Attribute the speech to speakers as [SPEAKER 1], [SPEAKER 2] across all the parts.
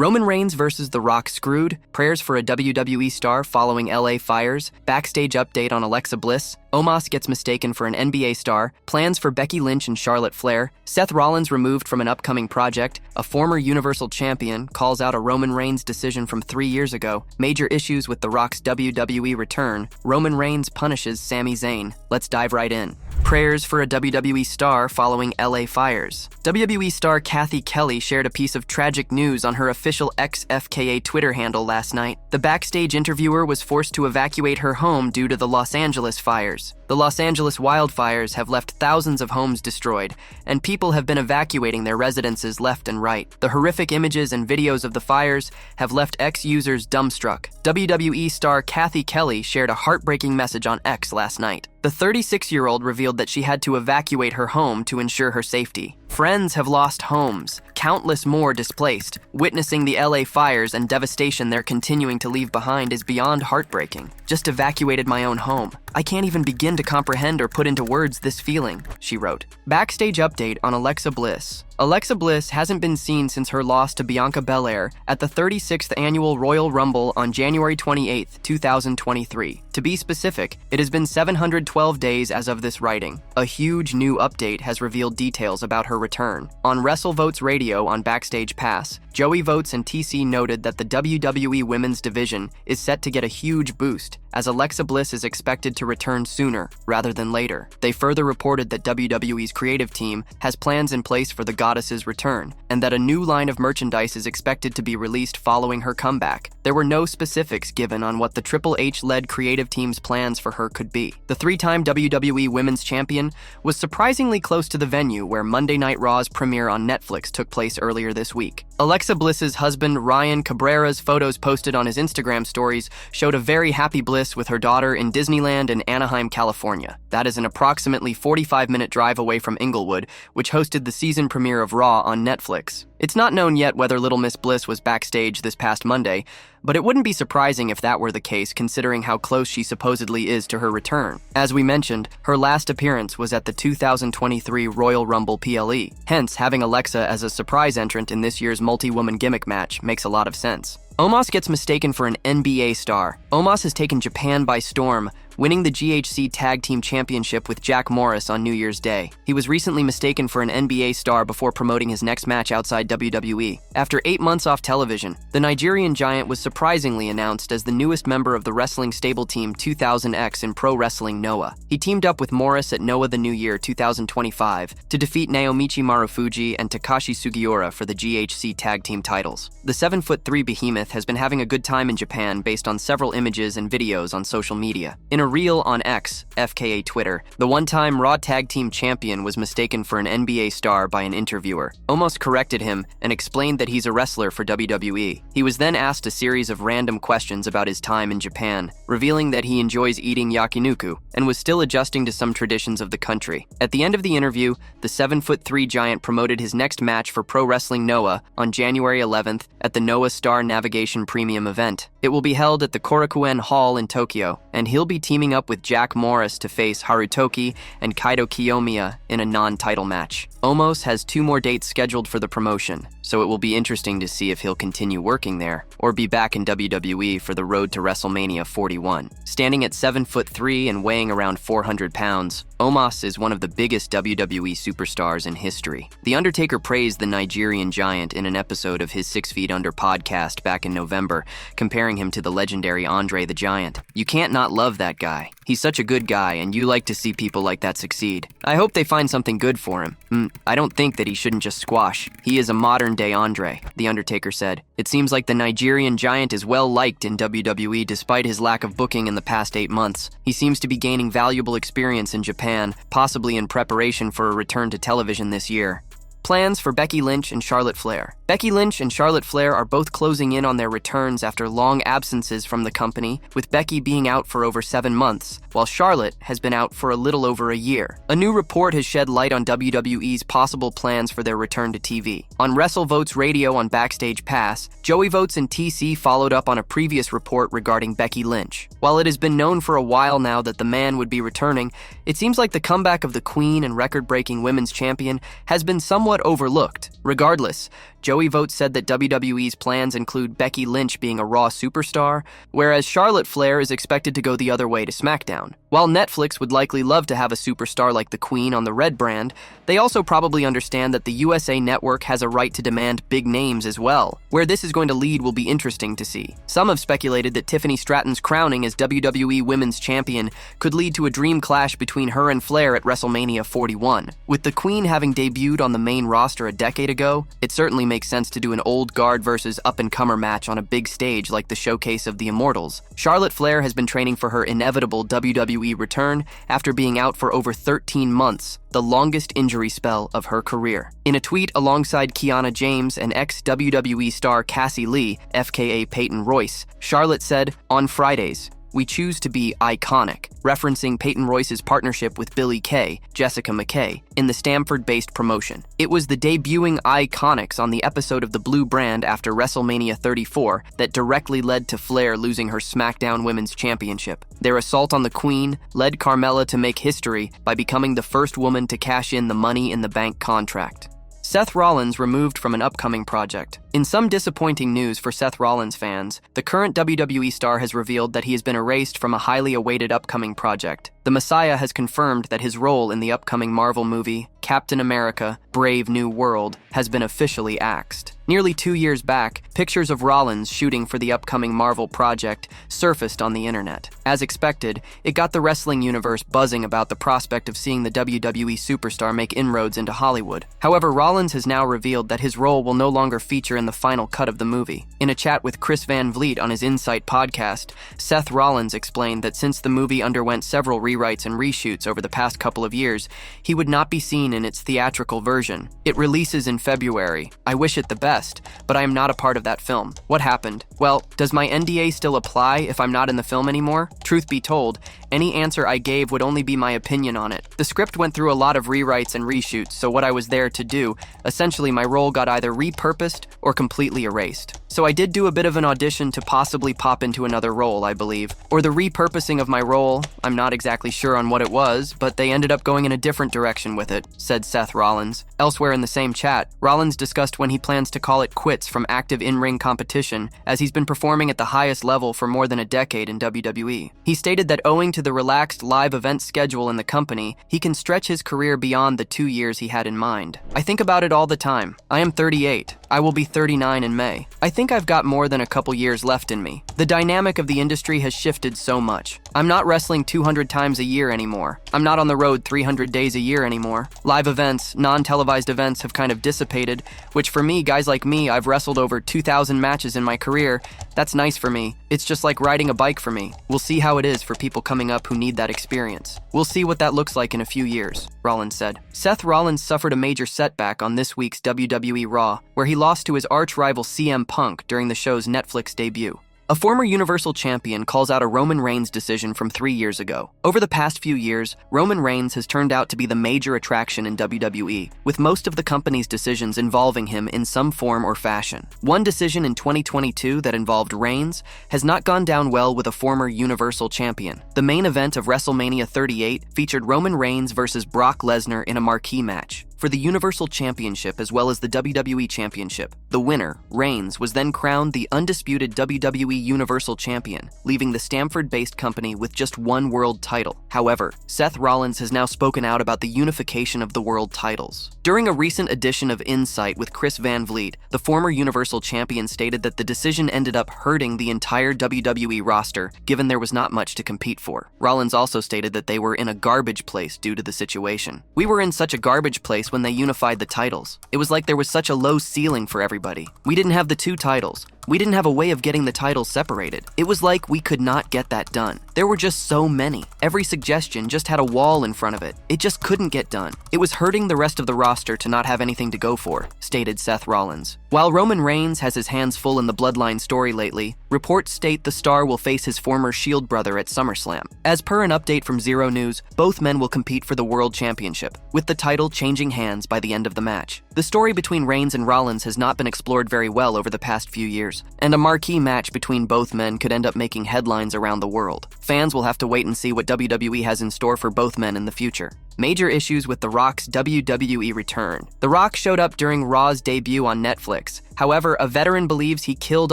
[SPEAKER 1] Roman Reigns versus The Rock screwed, prayers for a WWE star following LA fires, backstage update on Alexa Bliss, Omos gets mistaken for an NBA star, plans for Becky Lynch and Charlotte Flair, Seth Rollins removed from an upcoming project, a former Universal Champion calls out a Roman Reigns decision from 3 years ago, major issues with The Rock's WWE return, Roman Reigns punishes Sami Zayn. Let's dive right in. Prayers for a WWE star following LA fires. WWE star Kathy Kelly shared a piece of tragic news on her official ex-FKA Twitter handle last night. The backstage interviewer was forced to evacuate her home due to the Los Angeles fires. The Los Angeles wildfires have left thousands of homes destroyed, and people have been evacuating their residences left and right. The horrific images and videos of the fires have left X-users dumbstruck. WWE star Kathy Kelly shared a heartbreaking message on X last night. The 36-year-old revealed that she had to evacuate her home to ensure her safety. Friends have lost homes, countless more displaced. Witnessing the LA fires and devastation they're continuing to leave behind is beyond heartbreaking. Just evacuated my own home. I can't even begin to comprehend or put into words this feeling, she wrote. Backstage update on Alexa Bliss. Alexa Bliss hasn't been seen since her loss to Bianca Belair at the 36th Annual Royal Rumble on January 28, 2023. To be specific, it has been 712 days as of this writing. A huge new update has revealed details about her return. On WrestleVotes Radio on Backstage Pass, Joey Votes and TC noted that the WWE Women's Division is set to get a huge boost, as Alexa Bliss is expected to return sooner rather than later. They further reported that WWE's creative team has plans in place for the goddess's return, and that a new line of merchandise is expected to be released following her comeback. There were no specifics given on what the Triple H-led creative team's plans for her could be. The three-time WWE Women's Champion was surprisingly close to the venue where Monday Night Raw's premiere on Netflix took place earlier this week. Alexa Bliss's husband Ryan Cabrera's photos posted on his Instagram stories showed a very happy Bliss with her daughter in Disneyland in Anaheim, California. That is an approximately 45-minute drive away from Inglewood, which hosted the season premiere of Raw on Netflix. It's not known yet whether Little Miss Bliss was backstage this past Monday, but it wouldn't be surprising if that were the case considering how close she supposedly is to her return. As we mentioned, her last appearance was at the 2023 Royal Rumble PLE. Hence, having Alexa as a surprise entrant in this year's multi-woman gimmick match makes a lot of sense. Omos gets mistaken for an NBA star. Omos has taken Japan by storm, winning the GHC Tag Team Championship with Jack Morris on New Year's Day. He was recently mistaken for an NBA star before promoting his next match outside WWE. After 8 months off television, the Nigerian giant was surprisingly announced as the newest member of the wrestling stable team 2000X in Pro Wrestling Noah. He teamed up with Morris at Noah the New Year 2025 to defeat Naomichi Marufuji and Takashi Sugiura for the GHC Tag Team titles. The 7'3" behemoth has been having a good time in Japan based on several images and videos on social media. In a reel on X, FKA Twitter, the one-time Raw Tag Team Champion was mistaken for an NBA star by an interviewer. Omos corrected him and explained that he's a wrestler for WWE. He was then asked a series of random questions about his time in Japan, revealing that he enjoys eating yakiniku and was still adjusting to some traditions of the country. At the end of the interview, the 7'3" giant promoted his next match for Pro Wrestling Noah on January 11th at the Noah Star Navigation Premium event. It will be held at the Korakuen Hall in Tokyo, and he'll be teaming up with Jack Morris to face Harutoki and Kaito Kiyomiya in a non-title match. Omos has 2 more dates scheduled for the promotion, so it will be interesting to see if he'll continue working there or be back in WWE for the road to WrestleMania 41. Standing at 7'3" and weighing around 400 pounds, Omos is one of the biggest WWE superstars in history. The Undertaker praised the Nigerian giant in an episode of his 6 Feet Under podcast back in November, comparing him to the legendary Andre the Giant. You can't not love that guy. He's such a good guy, and you like to see people like that succeed. I hope they find something good for him. I don't think that he shouldn't just squash. He is a modern-day Andre, The Undertaker said. It seems like the Nigerian giant is well-liked in WWE despite his lack of booking in the past 8 months. He seems to be gaining valuable experience in Japan, possibly in preparation for a return to television this year. Plans for Becky Lynch and Charlotte Flair. Becky Lynch and Charlotte Flair are both closing in on their returns after long absences from the company, with Becky being out for over 7 months, while Charlotte has been out for a little over a year. A new report has shed light on WWE's possible plans for their return to TV. On WrestleVotes Radio on Backstage Pass, Joey Votes and TC followed up on a previous report regarding Becky Lynch. While it has been known for a while now that the man would be returning, it seems like the comeback of the Queen and record-breaking women's champion has been somewhat overlooked. Regardless, Joey Vote said that WWE's plans include Becky Lynch being a Raw superstar, whereas Charlotte Flair is expected to go the other way to SmackDown. While Netflix would likely love to have a superstar like the Queen on the Red brand, they also probably understand that the USA Network has a right to demand big names as well. Where this is going to lead will be interesting to see. Some have speculated that Tiffany Stratton's crowning as WWE Women's Champion could lead to a dream clash between her and Flair at WrestleMania 41. With the Queen having debuted on the main roster a decade ago, it certainly makes sense to do an old guard versus up-and-comer match on a big stage like the Showcase of the Immortals. Charlotte Flair has been training for her inevitable WWE return after being out for over 13 months, the longest injury spell of her career. In a tweet alongside Kiana James and ex-WWE star Cassie Lee, FKA Peyton Royce, Charlotte said, "On Fridays, we choose to be iconic," referencing Peyton Royce's partnership with Billie Kay, Jessica McKay, in the Stamford-based promotion. It was the debuting Iconics on the episode of the Blue brand after WrestleMania 34 that directly led to Flair losing her SmackDown Women's Championship. Their assault on the Queen led Carmella to make history by becoming the first woman to cash in the Money in the Bank contract. Seth Rollins removed from an upcoming project. In some disappointing news for Seth Rollins fans, the current WWE star has revealed that he has been erased from a highly awaited upcoming project. The Messiah has confirmed that his role in the upcoming Marvel movie, Captain America: Brave New World, has been officially axed. Nearly 2 years back, pictures of Rollins shooting for the upcoming Marvel project surfaced on the internet. As expected, it got the wrestling universe buzzing about the prospect of seeing the WWE superstar make inroads into Hollywood. However, Rollins has now revealed that his role will no longer feature in the final cut of the movie. In a chat with Chris Van Vliet on his Insight podcast, Seth Rollins explained that since the movie underwent several rewrites and reshoots over the past couple of years, he would not be seen in its theatrical version. It releases in February. I wish it the best, but I am not a part of that film. What happened? Well, does my NDA still apply if I'm not in the film anymore? Truth be told, any answer I gave would only be my opinion on it. The script went through a lot of rewrites and reshoots, so what I was there to do, essentially my role got either repurposed or completely erased. So I did do a bit of an audition to possibly pop into another role, I believe. Or the repurposing of my role, I'm not exactly sure on what it was, but they ended up going in a different direction with it, said Seth Rollins. Elsewhere in the same chat, Rollins discussed when he plans to call it quits from active in-ring competition, as he's been performing at the highest level for more than a decade in WWE. He stated that owing to the relaxed live event schedule in the company, he can stretch his career beyond the 2 years he had in mind. I think about it all the time. I am 38. I will be 39 in May. I think I've got more than a couple years left in me. The dynamic of the industry has shifted so much. I'm not wrestling 200 times a year anymore. I'm not on the road 300 days a year anymore. Live events, non-televised events have kind of dissipated, which for me, guys like me, I've wrestled over 2,000 matches in my career. That's nice for me. It's just like riding a bike for me. We'll see how it is for people coming up who need that experience. We'll see what that looks like in a few years, Rollins said. Seth Rollins suffered a major setback on this week's WWE Raw, where he lost to his arch-rival CM Punk during the show's Netflix debut. A former Universal Champion calls out a Roman Reigns decision from 3 years ago. Over the past few years, Roman Reigns has turned out to be the major attraction in WWE, with most of the company's decisions involving him in some form or fashion. One decision in 2022 that involved Reigns has not gone down well with a former Universal Champion. The main event of WrestleMania 38 featured Roman Reigns versus Brock Lesnar in a marquee match for the Universal Championship as well as the WWE Championship. The winner, Reigns, was then crowned the undisputed WWE Universal Champion, leaving the Stamford-based company with just one world title. However, Seth Rollins has now spoken out about the unification of the world titles. During a recent edition of Insight with Chris Van Vliet, the former Universal Champion stated that the decision ended up hurting the entire WWE roster, given there was not much to compete for. Rollins also stated that they were in a garbage place due to the situation. We were in such a garbage place when they unified the titles. It was like there was such a low ceiling for everybody. We didn't have the two titles. We didn't have a way of getting the titles separated. It was like we could not get that done. There were just so many. Every suggestion just had a wall in front of it. It just couldn't get done. It was hurting the rest of the roster to not have anything to go for, stated Seth Rollins. While Roman Reigns has his hands full in the Bloodline story lately, reports state the star will face his former Shield brother at SummerSlam. As per an update from Zero News, both men will compete for the World Championship, with the title changing hands by the end of the match. The story between Reigns and Rollins has not been explored very well over the past few years, and a marquee match between both men could end up making headlines around the world. fans will have to wait and see what WWE has in store for both men in the future. Major issues with The Rock's WWE return. The Rock showed up during Raw's debut on Netflix. However, a veteran believes he killed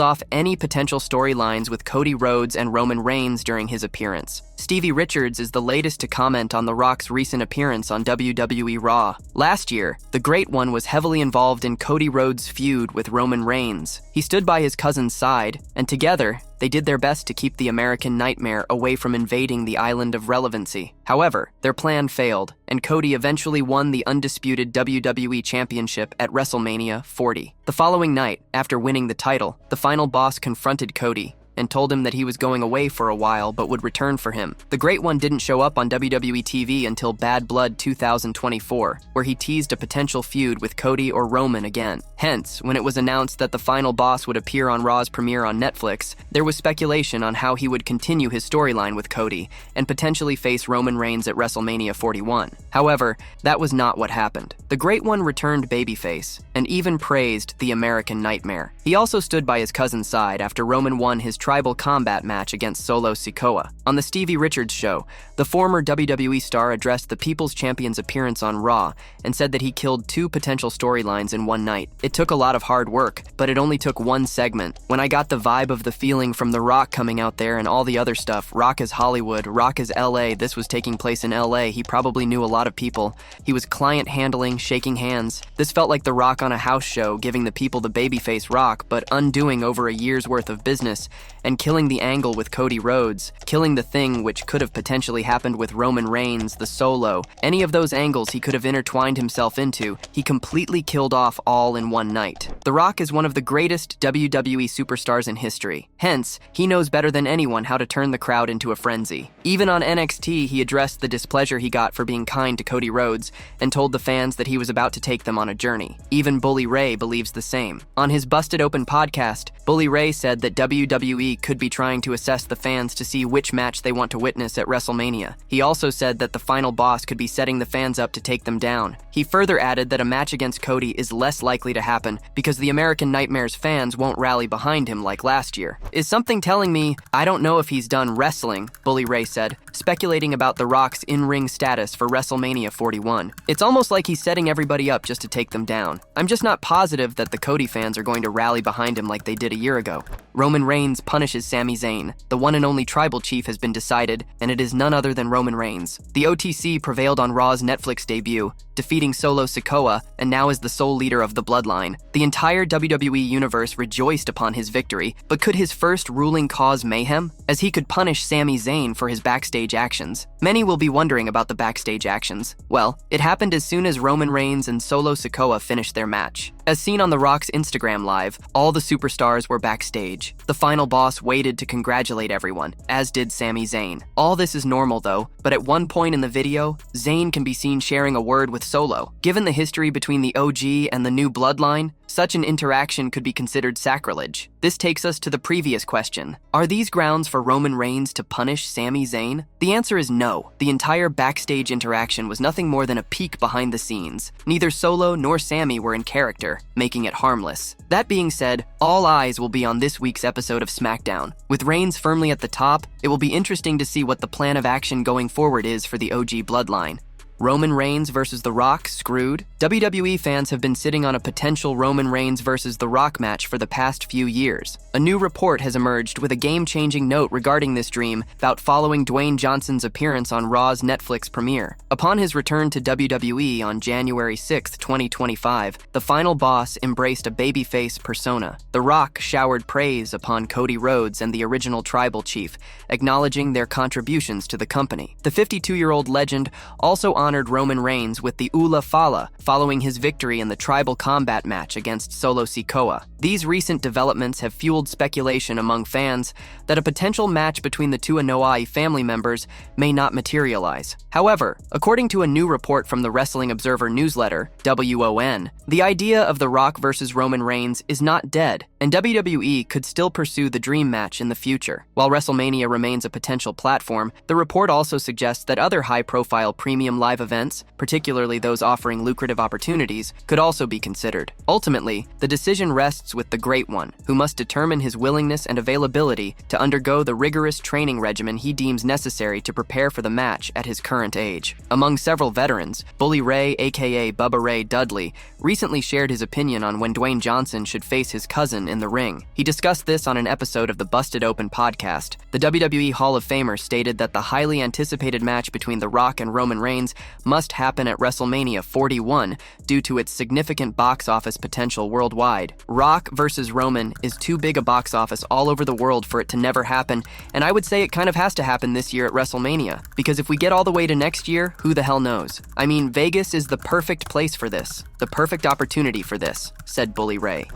[SPEAKER 1] off any potential storylines with Cody Rhodes and Roman Reigns during his appearance. Stevie Richards is the latest to comment on The Rock's recent appearance on WWE Raw. Last year, the Great One was heavily involved in Cody Rhodes' feud with Roman Reigns. He stood by his cousin's side, and together, they did their best to keep the American Nightmare away from invading the island of relevancy. However, their plan failed, and Cody eventually won the undisputed WWE Championship at WrestleMania 40. The following night, after winning the title, the final boss confronted Cody and told him that he was going away for a while but would return for him. The Great One didn't show up on WWE TV until Bad Blood 2024, where he teased a potential feud with Cody or Roman again. Hence, when it was announced that the final boss would appear on Raw's premiere on Netflix, there was speculation on how he would continue his storyline with Cody and potentially face Roman Reigns at WrestleMania 41. However, that was not what happened. The Great One returned babyface and even praised the American Nightmare. He also stood by his cousin's side after Roman won his tribal combat match against Solo Sikoa. On the Stevie Richards show, the former WWE star addressed the People's Champion's appearance on Raw and said that he killed 2 potential storylines in one night. It took a lot of hard work, but it only took one segment. When I got the vibe of the feeling from The Rock coming out there and all the other stuff, Rock is Hollywood, Rock is LA, this was taking place in LA, he probably knew a lot of people. He was client handling, shaking hands. This felt like The Rock on a house show, giving the people the babyface Rock, but undoing over a year's worth of business and killing the angle with Cody Rhodes, killing the thing which could have potentially happened with Roman Reigns, the Solo. Any of those angles he could have intertwined himself into, he completely killed off all in one night. The Rock is one of the greatest WWE superstars in history. Hence, he knows better than anyone how to turn the crowd into a frenzy. Even on NXT, he addressed the displeasure he got for being kind to Cody Rhodes and told the fans that he was about to take them on a journey. Even Bully Ray believes the same. On his Busted Open podcast, Bully Ray said that WWE could be trying to assess the fans to see which match they want to witness at WrestleMania. He also said that the final boss could be setting the fans up to take them down. He further added that a match against Cody is less likely to happen because the American Nightmare's fans won't rally behind him like last year. Is something telling me, I don't know if he's done wrestling, Bully Ray said, speculating about The Rock's in-ring status for WrestleMania 41. It's almost like he's setting everybody up just to take them down. I'm just not positive that the Cody fans are going to rally behind him like they did a year ago. Roman Reigns punishes Sami Zayn. The one and only tribal chief has been decided, and it is none other than Roman Reigns. The OTC prevailed on Raw's Netflix debut, defeating Solo Sikoa, and now is the sole leader of the Bloodline. The entire WWE universe rejoiced upon his victory, but could his first ruling cause mayhem? As he could punish Sami Zayn for his backstage actions. Many will be wondering about the backstage actions. Well, it happened as soon as Roman Reigns and Solo Sikoa finished their match. As seen on The Rock's Instagram Live, all the superstars were backstage. The final boss waited to congratulate everyone, as did Sami Zayn. All this is normal though, but at one point in the video, Zayn can be seen sharing a word with Solo. Given the history between the OG and the new Bloodline, such an interaction could be considered sacrilege. This takes us to the previous question. Are these grounds for Roman Reigns to punish Sami Zayn? The answer is no. The entire backstage interaction was nothing more than a peek behind the scenes. Neither Solo nor Sami were in character, making it harmless. That being said, all eyes will be on this week's episode of SmackDown. With Reigns firmly at the top, it will be interesting to see what the plan of action going forward is for the OG Bloodline. Roman Reigns versus The Rock screwed? WWE fans have been sitting on a potential Roman Reigns versus The Rock match for the past few years. A new report has emerged with a game-changing note regarding this dream about following Dwayne Johnson's appearance on Raw's Netflix premiere. Upon his return to WWE on January 6, 2025, the final boss embraced a babyface persona. The Rock showered praise upon Cody Rhodes and the original tribal chief, acknowledging their contributions to the company. The 52-year-old legend also honored Roman Reigns with the Ula Fala following his victory in the tribal combat match against Solo Sikoa. These recent developments have fueled speculation among fans that a potential match between the two Anoa'i family members may not materialize. However, according to a new report from the Wrestling Observer newsletter, WON, the idea of The Rock versus Roman Reigns is not dead, and WWE could still pursue the dream match in the future. While WrestleMania remains a potential platform, the report also suggests that other high-profile premium live live events, particularly those offering lucrative opportunities, could also be considered. Ultimately, the decision rests with the Great One, who must determine his willingness and availability to undergo the rigorous training regimen he deems necessary to prepare for the match at his current age. Among several veterans, Bully Ray, aka Bubba Ray Dudley, recently shared his opinion on when Dwayne Johnson should face his cousin in the ring. He discussed this on an episode of the Busted Open podcast. The WWE Hall of Famer stated that the highly anticipated match between The Rock and Roman Reigns must happen at WrestleMania 41 due to its significant box office potential worldwide. Rock versus Roman is too big a box office all over the world for it to never happen, and I would say it kind of has to happen this year at WrestleMania, because if we get all the way to next year, who the hell knows? I mean, Vegas is the perfect place for this, the perfect opportunity for this, said Bully Ray.